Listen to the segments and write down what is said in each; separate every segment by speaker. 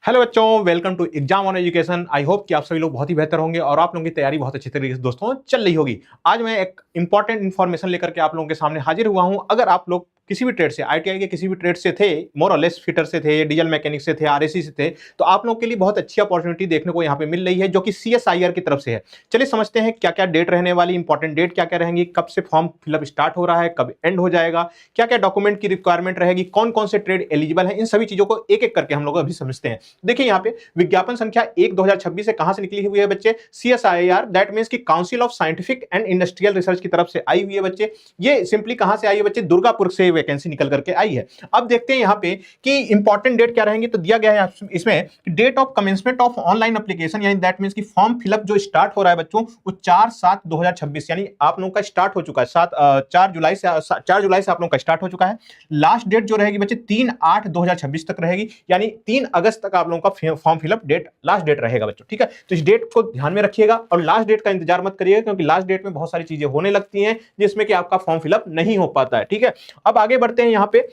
Speaker 1: Hello बच्चों, welcome to exam on education. I hope कि आप सभी लोग बहुत ही बेहतर होंगे और आप लोगों की तैयारी बहुत अच्छी तरीके से दोस्तों चल रही होगी। आज मैं एक इंपॉर्टेंट इन्फॉर्मेशन लेकर के आप लोगों के सामने हाजिर हुआ हूं। अगर आप लोग किसी भी ट्रेड से, आईटीआई के किसी भी ट्रेड से थे, मोर और लेस फिटर से थे, डीजल मैकेनिक से थे, आरएसी से थे, तो आप लोगों के लिए बहुत अच्छी अपॉर्चुनिटी देखने को यहाँ पे मिल रही है, जो कि सीएसआईआर की तरफ से है। चलिए समझते हैं क्या क्या डेट रहने वाली, इंपॉर्टेंट डेट क्या क्या रहेंगी, कब से फॉर्म फिलअप स्टार्ट हो रहा है, कब एंड हो जाएगा, क्या क्या डॉक्यूमेंट की रिक्वायरमेंट रहेगी, कौन कौन से ट्रेड एलिजिबल है, इन सभी चीजों को एक एक करके हम लोग अभी समझते हैं। देखिए यहाँ पे विज्ञापन संख्या 1/2026 से कहां से निकली हुई है बच्चे? सीएसआईआर, दैट मींस की council of scientific and industrial research की तरफ से आई हुई है बच्चे। ये सिंपली कहां से आई है बच्चे? दुर्गापुर से वैकेंसी निकल करके आई है। अब देखते हैं यहाँ पे कि इंपॉर्टेंट डेट क्या रहेंगे। तो दिया गया है इसमें date of commencement of online application, यानी दैट मींस की फॉर्म फिलअप जो स्टार्ट हो रहा है बच्चों, वो 4/7/2026, यानी आप लोगों का स्टार्ट हो चुका है। 4 जुलाई से आप लोगों का स्टार्ट हो चुका है। लास्ट डेट जो रहेगी बच्चे 3/8/2026 तक रहेगी, यानी 3 अगस्त तक आप लोगों का form fill up date, last date रहेगा बच्चों। ठीक है, तो इस डेट को ध्यान में रखिएगा और लास्ट डेट का इंतजार मत करिएगा, क्योंकि लास्ट डेट में बहुत सारी चीजें होने लगती हैं जिसमें कि आपका फॉर्म फिलअप नहीं हो पाता है। ठीक है, अब आगे बढ़ते हैं यहाँ पे।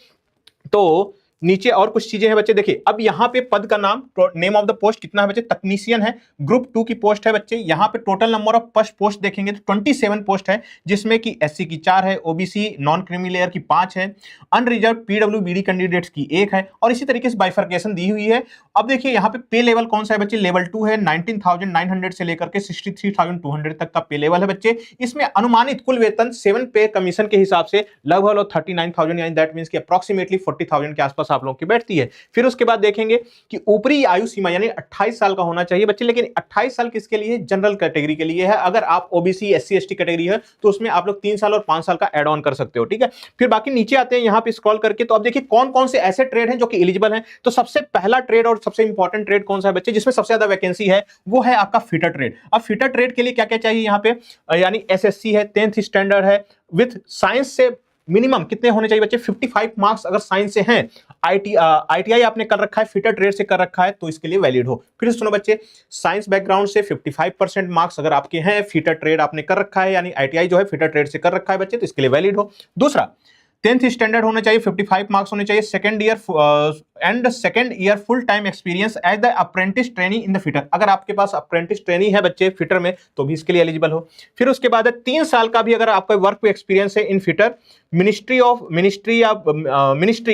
Speaker 1: तो नीचे और कुछ चीजें हैं बच्चे। देखिए अब यहाँ पे पद का नाम, नेम ऑफ द पोस्ट कितना है बच्चे? तकनीशियन है, ग्रुप 2 की पोस्ट है बच्चे। यहाँ पे टोटल नंबर ऑफ पोस्ट देखेंगे तो 27 पोस्ट है, जिसमें कि एससी की 4 है, ओबीसी नॉन क्रीमी लेयर की 5 है, अनरिजर्व पीडब्ल्यूबीडी कैंडिडेट्स की 1 है, और इसी तरीके से बाइफर्केशन दी हुई है। अब देखिए यहाँ पे पे लेवल कौन सा है बच्चे? लेवल 2 है, 19,900 से लेकर के 63,200 तक का पे लेवल है बच्चे। इसमें अनुमानित कुल वेतन 7 पे कमीशन के हिसाब से लगभग 39,000, यानी दैट मींस कि अप्रॉक्सीमेटली 40,000 के आसपास आप लोगों की बैठती है। फिर उसके बाद देखेंगे कि ऊपरी आयु सीमा यानी 28 साल का होना चाहिए बच्चे। लेकिन 28 साल किसके लिए? जनरल कैटेगरी के लिए है। अगर आप ओबीसी एससी एसटी कैटेगरी है तो उसमें आप लोग 3 साल और 5 साल का एड ऑन कर सकते हो। ठीक है, फिर बाकी नीचे आते हैं यहाँ पे स्क्रॉल करके, तो अब देखिए कौन कौन से ऐसे ट्रेड हैं जो कि एलिजिबल हैं। तो सबसे पहला ट्रेड और सबसे इंपॉर्टेंट ट्रेड कौन सा है बच्चे, जिसमें सबसे ज्यादा वैकेंसी है, वो है आपका फिटर ट्रेड। अब फिटर ट्रेड के लिए क्या क्या चाहिए यहाँ पे? यानी एसएससी है, 10th स्टैंडर्ड है, विथ साइंस से मिनिमम कितने होने चाहिए बच्चे? 55 मार्क्स अगर साइंस से हैं। आईटीआई आपने कर रखा है, फिटर ट्रेड से कर रखा है, तो इसके लिए वैलिड हो। फिर सुनो बच्चे, साइंस बैकग्राउंड से 55% मार्क्स अगर आपके हैं, फिटर ट्रेड आपने कर रखा है, यानी आईटीआई जो है फिटर ट्रेड से कर रखा है बच्चे, तो इसके लिए वैलिड हो। दूसरा, 10th स्टैंडर्ड होना चाहिए, 55 मार्क्स होने चाहिए, second year full time experience as the apprentice trainee in the fitter. अगर आपके पास अप्रेंटिस ट्रेनी है बच्चे फिटर में, तो भी इसके लिए एलिजिबल हो। फिर उसके बाद 3 साल का भी अगर आपका वर्क एक्सपीरियंस है in fitter, ministry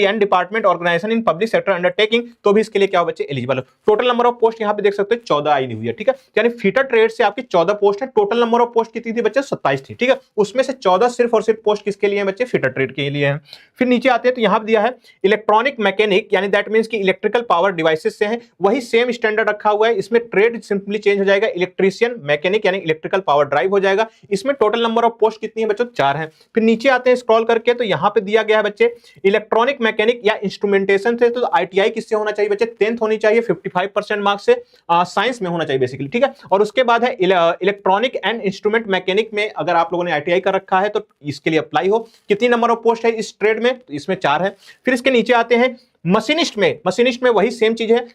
Speaker 1: and department organisation in public sector undertaking, तो भी इसके लिए क्या हो बच्चे? एलिजिबल हो। टोटल नंबर ऑफ पोस्ट यहाँ पे देख सकते हो 14 आई हुई है। ठीक है, यानी फिटर ट्रेड से आपकी 14 पोस्ट है। टोटल नंबर ऑफ पोस्ट कितनी थी बच्चे? 27 थी। ठीक है, उसमें से 14 सिर्फ और सिर्फ पोस्ट किसके लिए बच्चे? फिटर ट्रेड के लिए है। फिर नीचे आते हैं तो यहाँ दिया है इलेक्ट्रॉनिक मैकेनिक, यानी दैट मींस कि इलेक्ट्रिकल पावर डिवाइसेस से है, वही सेम स्टैंडर्ड रखा हुआ है। इसमें ट्रेड सिंपली चेंज हो जाएगा, इलेक्ट्रीशियन मैकेनिक यानी इलेक्ट्रिकल पावर ड्राइव हो जाएगा। इसमें टोटल नंबर ऑफ पोस्ट कितनी है बच्चों? 4 है। फिर नीचे आते हैं स्क्रॉल करके, तो यहाँ पे दिया गया है बच्चे इलेक्ट्रॉनिक मैकेनिक या इंस्ट्रूमेंटेशन से, तो आईटीआई किससे होना चाहिए बच्चे? 10th होनी चाहिए, 55% मार्क्स से, साइंस में होना चाहिए बेसिकली। ठीक है, और उसके बाद है इलेक्ट्रॉनिक एंड इंस्ट्रूमेंट मैकेनिक में अगर आप लोगों ने आईटीआई कर रखा है तो इसके लिए अप्लाई हो। कितनी नंबर ऑफ पोस्ट है इस ट्रेड में? तो इसमें 4 है। फिर इसके नीचे आते हैं मशीनिस्ट में वही सेम चीज है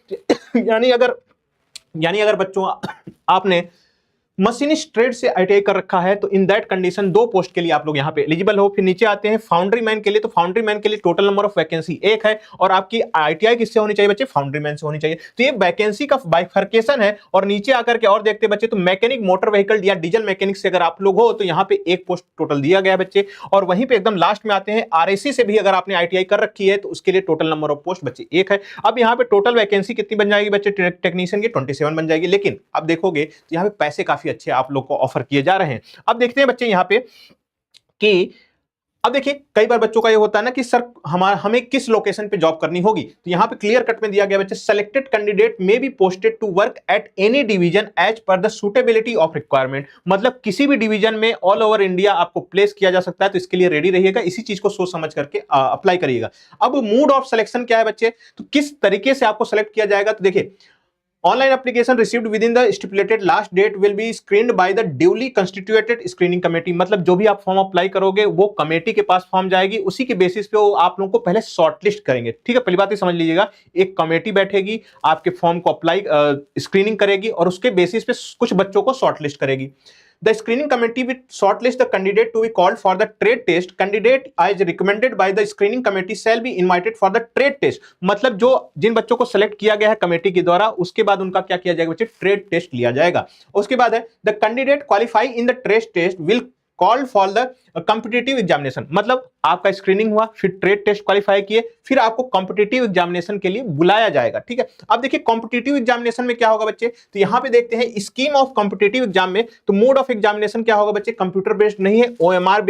Speaker 1: यानी अगर बच्चों आपने मशीनिस्ट ट्रेड से आईटीआई कर रखा है, तो इन दैट कंडीशन 2 पोस्ट के लिए आप लोग यहाँ पे एलिजिबल हो। फिर नीचे आते हैं फाउंड्री मैन के लिए, तो फाउंड्री मैन के लिए टोटल नंबर ऑफ वैकेंसी 1 है, और आपकी आईटीआई किससे होनी चाहिए बच्चे? फाउंड्री मैन से होनी चाहिए। तो ये वैकेंसी का बाइफर्केशन है। और नीचे आकर के और देखते बच्चे, तो मैकेनिक मोटर व्हीकल या डीजल मैकेनिक से अगर आप लोग हो, तो यहाँ पे 1 पोस्ट टोटल दिया गया है बच्चे। और वहीं पे एकदम लास्ट में आते हैं आरएसी से भी अगर आपने आईटीआई कर रखी है, तो उसके लिए टोटल नंबर ऑफ पोस्ट बच्चे 1 है। अब यहाँ पे टोटल वैकेंसी कितनी बन जाएगी बच्चे? टेक्नीशियन की 27 बन जाएगी। लेकिन अब देखोगे तो यहाँ पे पैसे काफी अच्छे आप लोग को ऑफर किए जा रहे हैं। अब देखते हैं बच्चे यहाँ पे कि अब देखिए कई बार बच्चों का ये होता है ना कि सर हमें किस लोकेशन पे जॉब करनी होगी, तो यहाँ पे क्लियर कट में दिया गया बच्चे, selected candidate may be posted to work at any division as per the suitability of requirement. मतलब किसी भी डिवीजन में ऑल ओवर इंडिया आपको प्लेस किया जा सकता है, तो इसके लिए रेडी रहिएगा, इसी चीज को सोच समझ करके अप्लाई करिएगा। अब मोड ऑफ सिलेक्शन क्या है बच्चे, तो किस तरीके से आपको सेलेक्ट किया जाएगा? तो देखिए, online application received within the stipulated last date will be screened by the duly constituted screening committee. मतलब जो भी आप फॉर्म अप्लाई करोगे वो कमेटी के पास फॉर्म जाएगी, उसी के बेसिस पे वो आप लोगों को पहले शॉर्टलिस्ट करेंगे। ठीक है, पहली बात ही समझ लीजिएगा, एक कमेटी बैठेगी, आपके फॉर्म को अप्लाई स्क्रीनिंग करेगी और उसके बेसिस पे कुछ बच्चों को शॉर्टलिस्ट करेगी। The screening committee will shortlist the candidate to be called for the trade test, candidate as recommended by the screening committee shall be invited for the trade test. मतलब जो जिन बच्चों को सेलेक्ट किया गया है कमेटी के द्वारा, उसके बाद उनका क्या किया जाएगा बच्चे, ट्रेड टेस्ट लिया जाएगा। उसके बाद है the candidate qualify in the trade test will called for the competitive examination. मतलब आपका स्क्रीनिंग हुआ, फिर ट्रेड टेस्ट क्वालिफाई किए, फिर आपको कॉम्पिटिटिव एग्जामिनेशन के लिए बुलाया जाएगा। ठीक है, अब देखिए कॉम्पिटिटिव एग्जामिनेशन में क्या होगा बच्चे, तो यहां पे देखते हैं स्कीम ऑफ कॉम्पिटिटिव एग्जाम में, तो मोड ऑफ एग्जामिनेशन क्या होगा बच्चे, कंप्यूटर बेस्ड नहीं है, OMR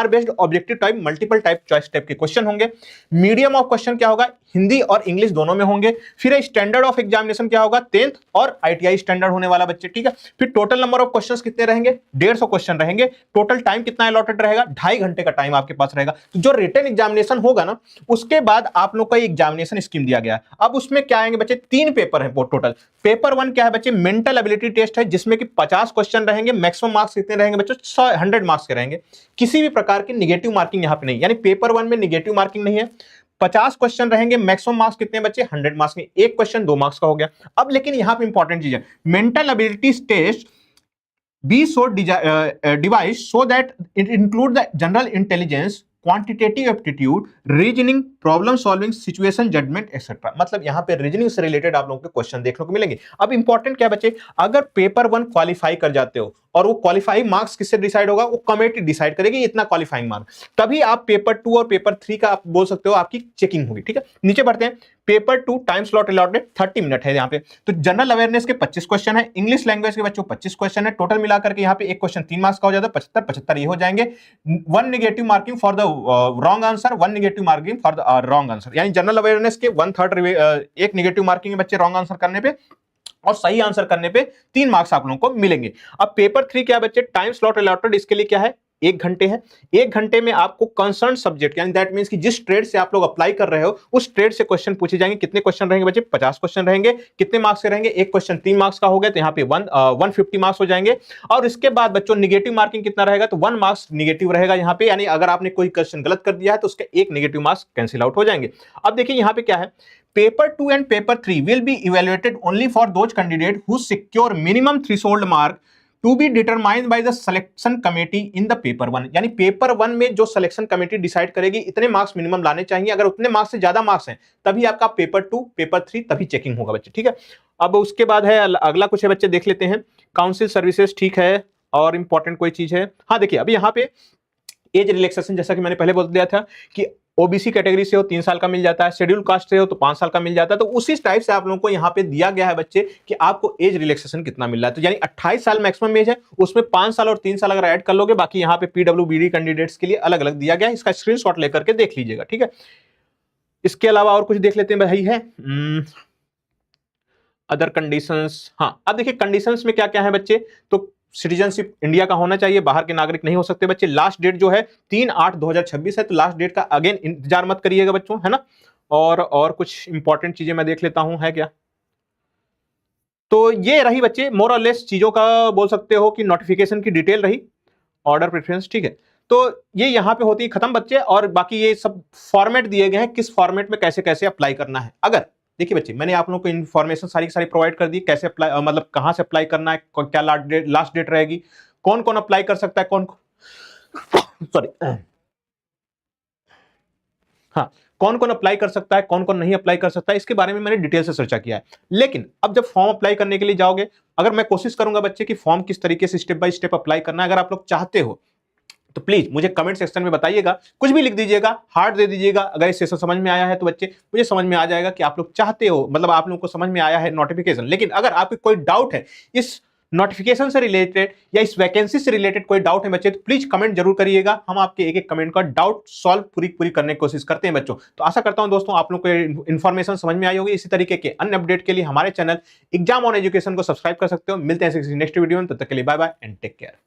Speaker 1: based objective type multiple type choice type के क्वेश्चन होंगे। मीडियम ऑफ क्वेश्चन क्या होगा, हिंदी और इंग्लिश दोनों में होंगे। फिर स्टैंडर्ड ऑफ एग्जामिनेशन क्या होगा, 10th और ITI स्टैंडर्ड होने वाला बच्चे। ठीक है, फिर टोटल नंबर ऑफ क्वेश्चंस कितने रहेंगे, 150 क्वेश्चन रहेंगे। टोटल टाइम कितना अलॉटेड रहेगा, 2.5 घंटे का टाइम आपके पास रहेगा। तो जो रिटन एग्जामिनेशन होगा ना, उसके बाद आप लोग का एग्जामिनेशन स्कीम दिया गया है। अब उसमें क्या आएंगे बच्चे, 3 पेपर है टोटल। पेपर 1 क्या है बच्चे, मेंटल एबिलिटी टेस्ट है, जिसमें कि 50 क्वेश्चन रहेंगे। मैक्सिमम मार्क्स कितने रहेंगे बच्चों, 100 मार्क्स के रहेंगे। किसी भी प्रकार की निगेटिव मार्किंग यहां पे नहीं, यानी पेपर 1 में निगेटिव मार्किंग नहीं है। 50 क्वेश्चन रहेंगे, मैक्सिमम मार्क्स कितने बच्चे, 100 मार्क्स में। एक क्वेश्चन 2 मार्क्स का हो गया। अब लेकिन यहां पे इंपॉर्टेंट चीज है, mental ability test be so devised so that it include the general intelligence, quantitative aptitude, reasoning, problem solving, situation judgement etcetera. मतलब यहां पे रीजनिंग से रिलेटेड आप लोगों के क्वेश्चन देखने को मिलेंगे। अब इंपॉर्टेंट क्या बच्चे, अगर पेपर 1 क्वालिफाई कर जाते हो, और वो क्वालिफाइंग मार्क्स किससे डिसाइड होगा, वो कमेटी डिसाइड करेगी इतना क्वालिफाइंग मार्क, तभी आप पेपर 2 और पेपर 3 का आप बोल सकते हो आपकी चेकिंग होगी। ठीक है, नीचे बढ़ते हैं। Paper 2 time slot allotted 30 minute है यहाँ पे। तो जनरल अवेयरनेस के 25 क्वेश्चन है, इंग्लिश लैंग्वेज के बच्चों 25 क्वेश्चन है। टोटल मिलाकर के यहाँ पे एक क्वेश्चन 3 मार्क्स का हो जाता है, 75 ये हो जाएंगे। 1 negative marking for the wrong answer, 1 negative marking for the wrong answer. यानी जनरल अवेयरनेस के 1/3 एक नेगेटिव मार्किंग है बच्चे रॉन्ग आंसर करने पे, और सही आंसर करने पे 3 मार्क्स आप लोगों को मिलेंगे। अब पेपर 3 क्या बच्चे, टाइम स्लॉट अलॉटेड इसके लिए क्या है, 1 घंटे है। 1 घंटे में आपको कंसर्न सब्जेक्ट, यानी दैट मींस कि जिस ट्रेड से आप लोग अप्लाई कर रहे हो, उस ट्रेड से क्वेश्चन पूछे जाएंगे। कितने क्वेश्चन रहेंगे बच्चे, 50 क्वेश्चन रहेंगे। कितने मार्क्स के रहेंगे, एक क्वेश्चन 3 मार्क्स का हो गया, तो यहाँ पे 150 मार्क्स हो जाएंगे। और इसके बाद बच्चों निगेटिव मार्किंग कितना रहेगा, तो 1 मार्क्स निगेटिव रहेगा यहाँ पे, यानी अगर आपने कोई क्वेश्चन गलत कर दिया है तो उसके 1 निगेटिव मार्क्स कैंसिल आउट हो जाएंगे। अब देखिए यहाँ पे क्या है, paper 2 and paper 3 will be evaluated only for those candidates who secure minimum threshold mark to be determined by the selection committee in the paper 1। यानी पेपर 1 में जो सिलेक्शन कमेटी डिसाइड करेगी इतने मार्क्स मिनिमम लाने चाहिए। अगर उतने marks से ज्यादा मार्क्स हैं तभी आपका पेपर 2 पेपर 3 तभी चेकिंग होगा बच्चे। ठीक है, अब उसके बाद है अगला कुछ है बच्चे, देख लेते हैं। काउंसिल सर्विसेज, ठीक है, और इंपॉर्टेंट कोई चीज है, हाँ देखिए अभी यहाँ पे एज रिलैक्सेशन, जैसा कि मैंने पहले बोल दिया था कि ओबीसी कैटेगरी से हो 3 साल का मिल जाता है, शेड्यूल कास्ट से हो तो 5 साल का मिल जाता है। तो उसी टाइप से आप लोगों को यहाँ पे दिया गया है बच्चे कि आपको एज रिलैक्सेशन कितना मिल रहा है। तो यानी 28 साल मैक्सिमम एज है, उसमें 5 साल और 3 साल अगर ऐड कर लोगे, बाकी यहाँ पे पीडब्ल्यूबीडी कैंडिडेट्स के लिए अलग अलग दिया गया है। इसका स्क्रीनशॉट लेकर के देख लीजिएगा। ठीक है, इसके अलावा और कुछ देख लेते हैं भाई, है अदर कंडीशंस। हाँ, अब देखिए कंडीशंस में क्या क्या है बच्चे, तो सिटीजनशिप इंडिया का होना चाहिए, बाहर के नागरिक नहीं हो सकते बच्चे। लास्ट डेट जो है 3/8/2026 है, तो लास्ट डेट का अगेन इंतजार मत करिएगा बच्चों, है ना। और कुछ इंपॉर्टेंट चीजें मैं देख लेता हूं, है क्या। तो ये रही बच्चे मोर और लेस चीजों का, बोल सकते हो कि नोटिफिकेशन की डिटेल रही, ऑर्डर प्रेफरेंस। ठीक है, तो ये यहाँ पे होती है खत्म बच्चे, और बाकी ये सब फॉर्मेट दिए गए हैं, किस फॉर्मेट में कैसे कैसे अप्लाई करना है। अगर देखिए बच्चे, मैंने आप लोगों को इन्फॉर्मेशन सारी की सारी प्रोवाइड कर दी, कैसे अप्लाई, मतलब कहां से अप्लाई करना है, क्या लास्ट डेट रहेगी, कौन कौन अप्लाई कर सकता है, कौन सॉरी हाँ, कौन कौन अप्लाई कर सकता है, कौन कौन नहीं अप्लाई कर सकता है, इसके बारे में मैंने डिटेल से चर्चा किया है। लेकिन अब जब फॉर्म अप्लाई करने के लिए जाओगे, अगर मैं कोशिश करूंगा बच्चे कि फॉर्म किस तरीके से स्टेप बाय स्टेप अप्लाई करना है, अगर आप लोग चाहते हो तो प्लीज मुझे कमेंट सेक्शन में बताइएगा, कुछ भी लिख दीजिएगा, हार्ट दे दीजिएगा। अगर इस सेशन समझ में आया है तो बच्चे मुझे समझ में आ जाएगा कि आप लोग चाहते हो, मतलब आप लोगों को समझ में आया है नोटिफिकेशन। लेकिन अगर आपको कोई डाउट है इस नोटिफिकेशन से रिलेटेड या इस वैकेंसी से रिलेटेड कोई डाउट है बच्चे, तो प्लीज कमेंट जरूर करिएगा। हम आपके एक एक कमेंट का डाउट सॉल्व पूरी करने की कोशिश करते हैं बच्चों। तो आशा करता हूं दोस्तों आप लोग को इन्फॉर्मेशन समझ में आई होगी। इसी तरीके के अन्य अपडेट के लिए हमारे चैनल एग्जाम ऑन एजुकेशन को सब्सक्राइब कर सकते हो। मिलते हैं नेक्स्ट वीडियो में, तब तक के लिए bye bye and take care.